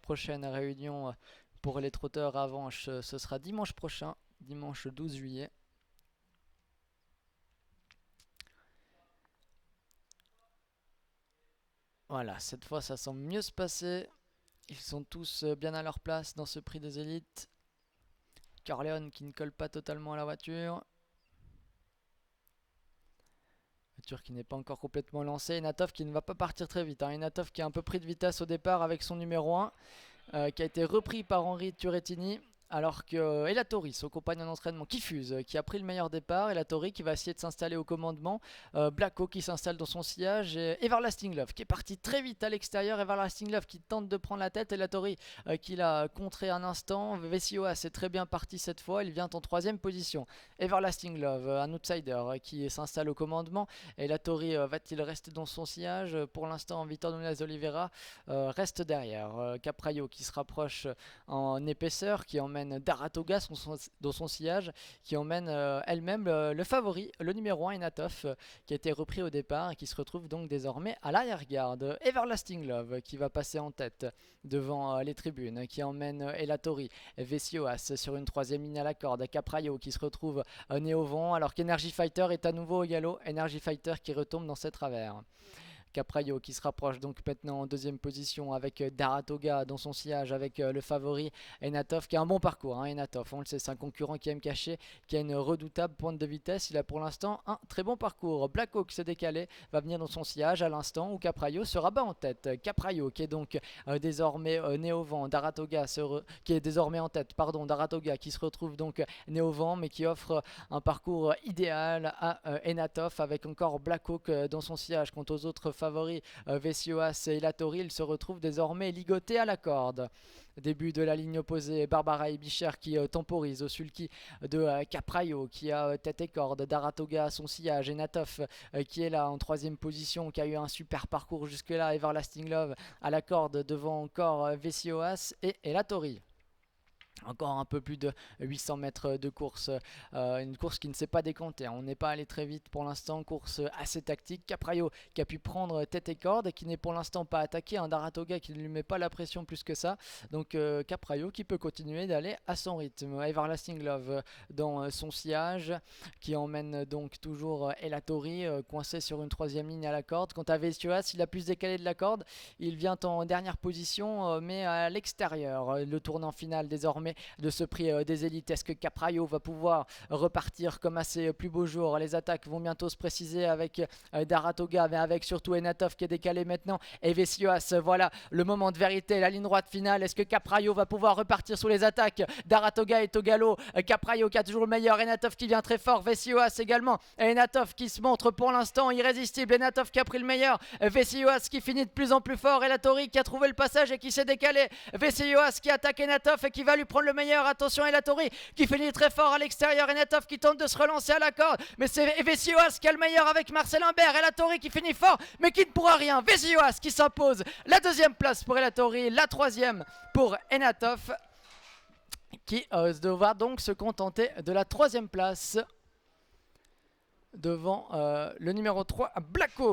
prochaine réunion pour les trotteurs à Avenches, ce sera dimanche prochain, dimanche 12 juillet. Voilà, cette fois ça semble mieux se passer. Ils sont tous bien à leur place dans ce prix des élites. Corleone qui ne colle pas totalement à la voiture. Voiture qui n'est pas encore complètement lancée. Enatov qui ne va pas partir très vite. Enatov qui a un peu pris de vitesse au départ avec son numéro 1. Qui a été repris par Henri Turettini. Alors que Elatori, son compagnon d'entraînement, qui fuse, qui a pris le meilleur départ. Elatori qui va essayer de s'installer au commandement. Blacko qui s'installe dans son sillage. Et Everlasting Love qui est parti très vite à l'extérieur. Everlasting Love qui tente de prendre la tête. Elatori qui l'a contré un instant. Vessioa c'est très bien parti cette fois. Il vient en 3ème position. Everlasting Love, un outsider qui s'installe au commandement. Elatori va-t-il rester dans son sillage? Pour l'instant, Vitor Nunez Oliveira reste derrière. Capraio qui se rapproche en épaisseur, qui emmène Daratoga dans son sillage, qui emmène elle-même le favori, le numéro 1 Enatov, qui a été repris au départ et qui se retrouve donc désormais à l'arrière-garde. Everlasting Love qui va passer en tête devant les tribunes, qui emmène Elatori, Vessioas sur une 3ème ligne à la corde, Capraio qui se retrouve nez au vent, alors qu'Energy Fighter est à nouveau au galop. Energy Fighter qui retombe dans ses travers. Capraio qui se rapproche donc maintenant en 2ème position avec Daratoga dans son sillage avec le favori Enatov qui a un bon parcours. Enatov, on le sait, c'est un concurrent qui aime cacher, qui a une redoutable pointe de vitesse. Il a pour l'instant un très bon parcours. Blacko qui s'est décalé va venir dans son sillage à l'instant où Capraio se rabat en tête. Capraio qui est donc désormais né au vent. Daratoga qui est désormais en tête. Pardon, Daratoga qui se retrouve donc né au vent mais qui offre un parcours idéal à Enatov avec encore Blacko dans son sillage. Quant aux autres favoris Vessioas et Elatori, il se retrouve désormais ligoté à la corde. Début de la ligne opposée, Barbara Ibicher qui temporise au sulky de Capraio qui a tête et corde, Daratoga à son sillage, Enatov qui est là en 3ème position, qui a eu un super parcours jusque là, Everlasting Love à la corde devant encore Vessioas et Elatori. Encore un peu plus de 800 mètres de course, une course qui ne s'est pas décomptée, on n'est pas allé très vite pour l'instant, course assez tactique. Capraio qui a pu prendre tête et corde et qui n'est pour l'instant pas attaqué, un Daratoga qui ne lui met pas la pression plus que ça, donc Capraio qui peut continuer d'aller à son rythme. Everlasting Love dans son sillage qui emmène donc toujours Elatori coincé sur une 3ème ligne à la corde. Quant à Vessioas, il a plus décalé de la corde, il vient en dernière position mais à l'extérieur. Le tournant final désormais de ce prix des élites. Est-ce que Capraio va pouvoir repartir comme à ses plus beaux jours? Les attaques vont bientôt se préciser avec Daratoga, mais avec surtout Enatov qui est décalé maintenant et Vessioas. Voilà le moment de vérité, la ligne droite finale. Est-ce que Capraio va pouvoir repartir sous les attaques? Daratoga est au galop, Capraio qui a toujours le meilleur, Enatov qui vient très fort, Vessioas également, Enatov qui se montre pour l'instant irrésistible, Enatov qui a pris le meilleur, Vessioas qui finit de plus en plus fort, Elatori qui a trouvé le passage et qui s'est décalé, Vessioas qui attaque Enatov et qui va lui prendre le meilleur. Attention, Elatori qui finit très fort à l'extérieur. Enatov qui tente de se relancer à la corde, mais c'est Vessioas qui a le meilleur avec Marcel Imbert. Elatori qui finit fort, mais qui ne pourra rien. Vessioas qui s'impose. La 2ème place pour Elatori, la 3ème pour Enatov, qui devra donc se contenter de la 3ème place devant le numéro 3, Blacko,